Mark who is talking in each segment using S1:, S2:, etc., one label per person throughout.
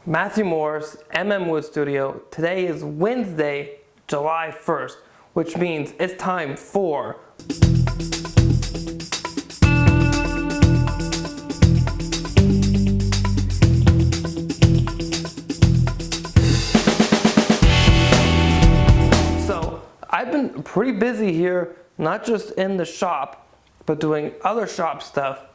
S1: Matthew Morris, Wood Studio. Today is Wednesday, July 1st, which means it's time for I've been pretty busy here, not just in the shop, but doing other shop stuff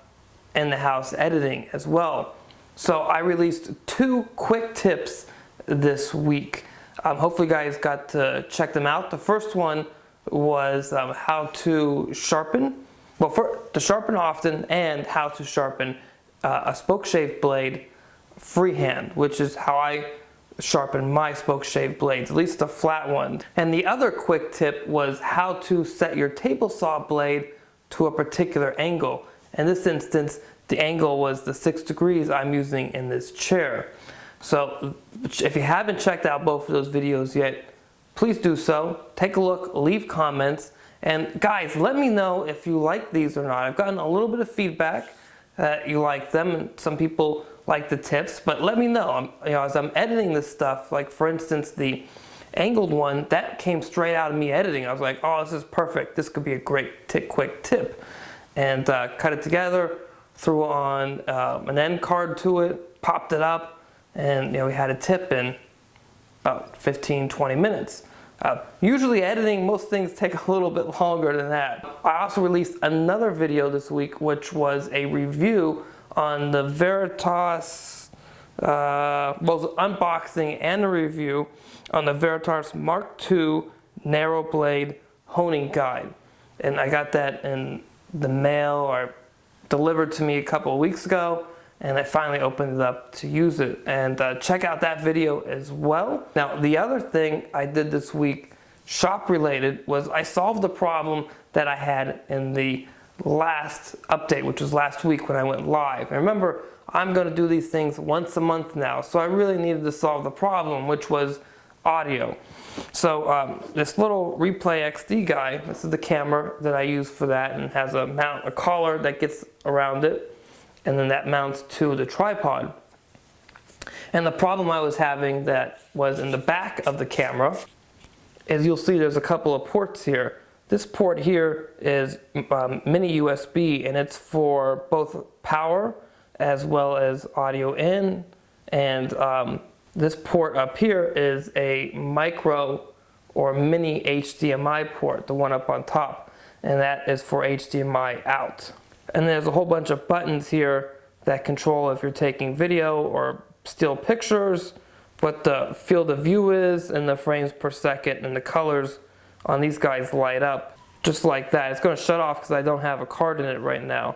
S1: in the house, editing as well. So I released 2 quick tips this week. Hopefully you guys got to check them out. The first one was how to sharpen, to sharpen often, and how to sharpen a spoke shave blade freehand, which is how I sharpen my spoke shave blades, at least the flat one. And the other quick tip was how to set your table saw blade to a particular angle. In this instance, the angle was the 6 degrees I'm using in this chair. So if you haven't checked out both of those videos yet, please do so. Take a look, leave comments, and guys, let me know if you like these or not. I've gotten a little bit of feedback that you like them, and some people like the tips, but let me know. As I'm editing this stuff, like for instance, the angled one, that came straight out of me editing. I was like, oh, this is perfect. This could be a great quick tip. And cut it together, threw on an end card to it, popped it up, and we had a tip in about 15-20 minutes. Usually editing, most things take a little bit longer than that. I also released another video this week, which was a review on the Veritas, unboxing and a review on the Veritas Mark II narrow blade honing guide. And I got that in the mail or delivered to me a couple of weeks ago, and I finally opened it up to use it. And check out that video as well. Now, the other thing I did this week, shop related, was I solved the problem that I had in the last update, which was last week when I went live. And remember, I'm going to do these things once a month now, so I really needed to solve the problem, which was audio. So this little Replay XD guy, this is the camera that I use for that, and has a collar that gets around it, and then that mounts to the tripod. And the problem I was having that was in the back of the camera is, you'll see there's a couple of ports here. This port here is mini USB, and it's for both power as well as audio in, and this port up here is a micro or mini HDMI port, the one up on top, and that is for HDMI out. And there's a whole bunch of buttons here that control if you're taking video or still pictures, what the field of view is, and the frames per second, and the colors on these guys light up just like that. It's going to shut off because I don't have a card in it right now.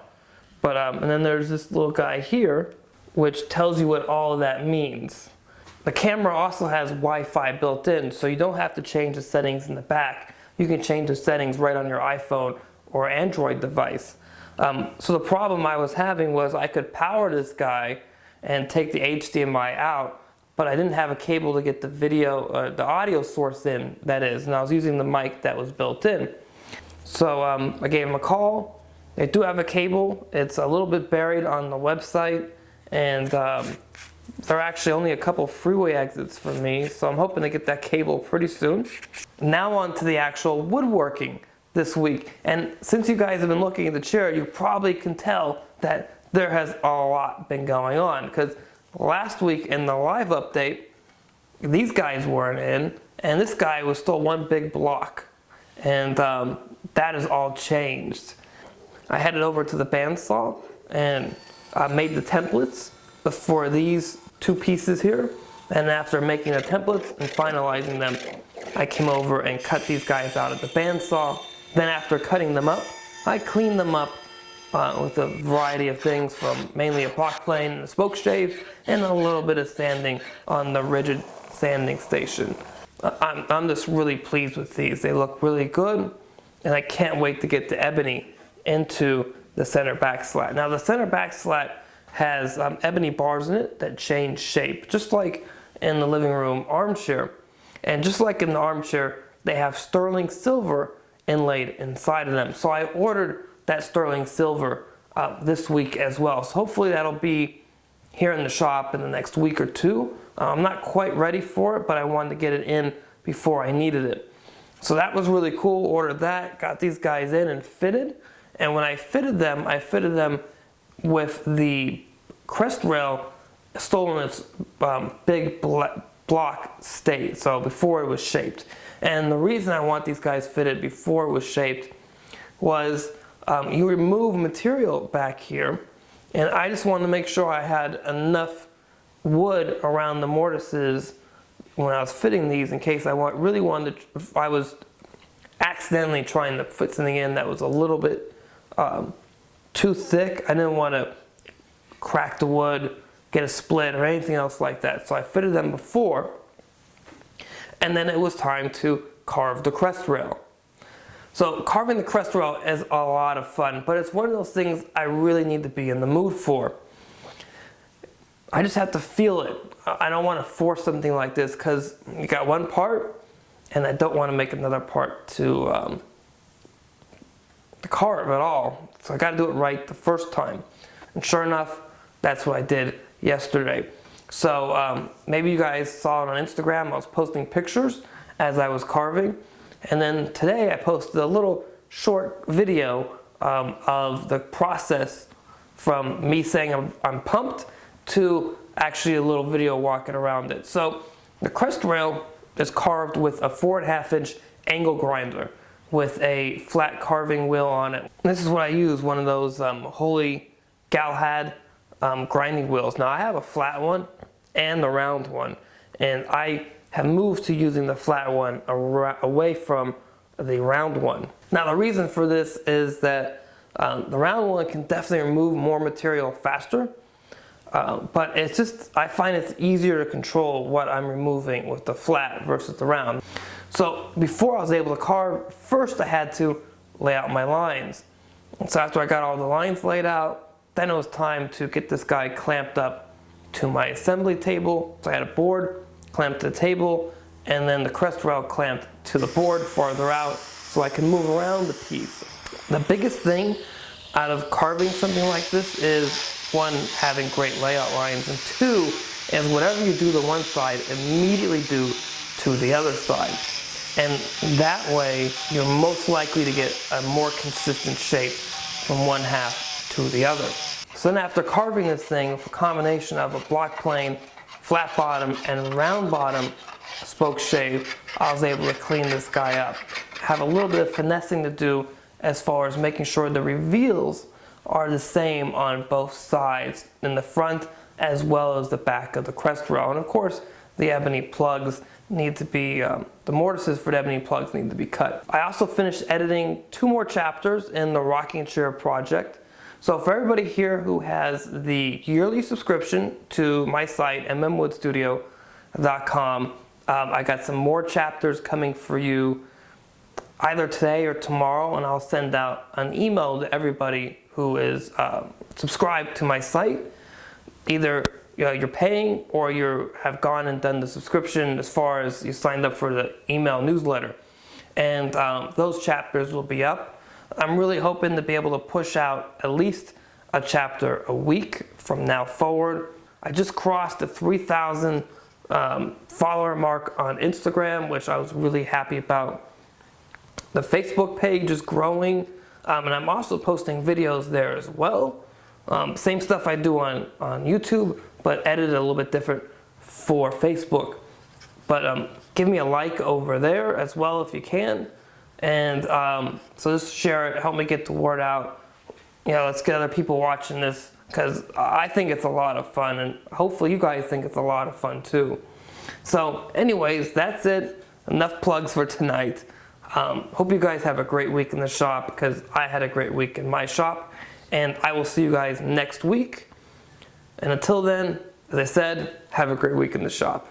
S1: But and then there's this little guy here, which tells you what all of that means. The camera also has Wi-Fi built in, so you don't have to change the settings in the back. You can change the settings right on your iPhone or Android device. So the problem I was having was I could power this guy and take the HDMI out, but I didn't have a cable to get the video, the audio source in, that is, and I was using the mic that was built in. So I gave them a call. They do have a cable. It's a little bit buried on the website, and there are actually only a couple freeway exits for me, so I'm hoping to get that cable pretty soon. Now on to the actual woodworking this week. And since you guys have been looking at the chair, you probably can tell that there has a lot been going on, because last week in the live update, these guys weren't in, and this guy was still one big block. And that has all changed. I headed over to the bandsaw and made the templates for these 2 pieces here. And after making the templates and finalizing them, I came over and cut these guys out at the bandsaw. Then after cutting them up, I cleaned them up with a variety of things, from mainly a block plane and a spoke shave, and a little bit of sanding on the rigid sanding station. I'm just really pleased with these. They look really good, and I can't wait to get the ebony into the center back slat. Now the center back slat has ebony bars in it that change shape, just like in the living room armchair. And just like in the armchair, they have sterling silver inlaid inside of them. So I ordered that sterling silver this week as well. So hopefully that'll be here in the shop in the next week or two. I'm not quite ready for it, but I wanted to get it in before I needed it. So that was really cool. Ordered that, got these guys in and fitted. And when I fitted them with the crestrail still in its big block state, so before it was shaped. And the reason I want these guys fitted before it was shaped was you remove material back here, and I just wanted to make sure I had enough wood around the mortises when I was fitting these in case I really wanted to, if I was accidentally trying to fit something in that was a little bit too thick. I didn't want to crack the wood, get a split, or anything else like that. So I fitted them before, and then it was time to carve the crestrail. So carving the crestrail is a lot of fun, but it's one of those things I really need to be in the mood for. I just have to feel it. I don't want to force something like this because you got one part, and I don't want to make another part to carve at all. So I got to do it right the first time. And sure enough, that's what I did yesterday. So maybe you guys saw it on Instagram. I was posting pictures as I was carving. And then today I posted a little short video of the process from me saying I'm pumped to actually a little video walking around it. So the crestrail is carved with a 4.5 inch angle grinder with a flat carving wheel on it. This is what I use, one of those Holy Galahad grinding wheels. Now I have a flat one and the round one, and I have moved to using the flat one away from the round one. Now the reason for this is that the round one can definitely remove more material faster, but it's just, I find it's easier to control what I'm removing with the flat versus the round. So before I was able to carve, first I had to lay out my lines. And so after I got all the lines laid out, then it was time to get this guy clamped up to my assembly table. So I had a board clamped to the table, and then the crestrail clamped to the board farther out so I can move around the piece. The biggest thing out of carving something like this is, one, having great layout lines, and two, is whatever you do to one side, immediately do to the other side. And that way, you're most likely to get a more consistent shape from one half to the other. So then after carving this thing with a combination of a block plane, flat bottom, and round bottom spoke shave, I was able to clean this guy up. Have a little bit of finessing to do as far as making sure the reveals are the same on both sides, in the front as well as the back of the crestrail. And of course, the ebony plugs need to be, the mortises for the ebony plugs need to be cut. I also finished editing 2 more chapters in the rocking chair project. So for everybody here who has the yearly subscription to my site, mmwoodstudio.com, I got some more chapters coming for you either today or tomorrow, and I'll send out an email to everybody who is subscribed to my site. Either you're paying or you have gone and done the subscription as far as you signed up for the email newsletter. And those chapters will be up. I'm really hoping to be able to push out at least a chapter a week from now forward. I just crossed the 3,000 follower mark on Instagram, which I was really happy about. The Facebook page is growing, and I'm also posting videos there as well. Same stuff I do on YouTube, but edited a little bit different for Facebook. But give me a like over there as well if you can. And so just share it, help me get the word out. Let's get other people watching this, because I think it's a lot of fun, and hopefully you guys think it's a lot of fun too. So anyways, that's it. Enough plugs for tonight. Hope you guys have a great week in the shop, because I had a great week in my shop. And I will see you guys next week. And until then, as I said, have a great week in the shop.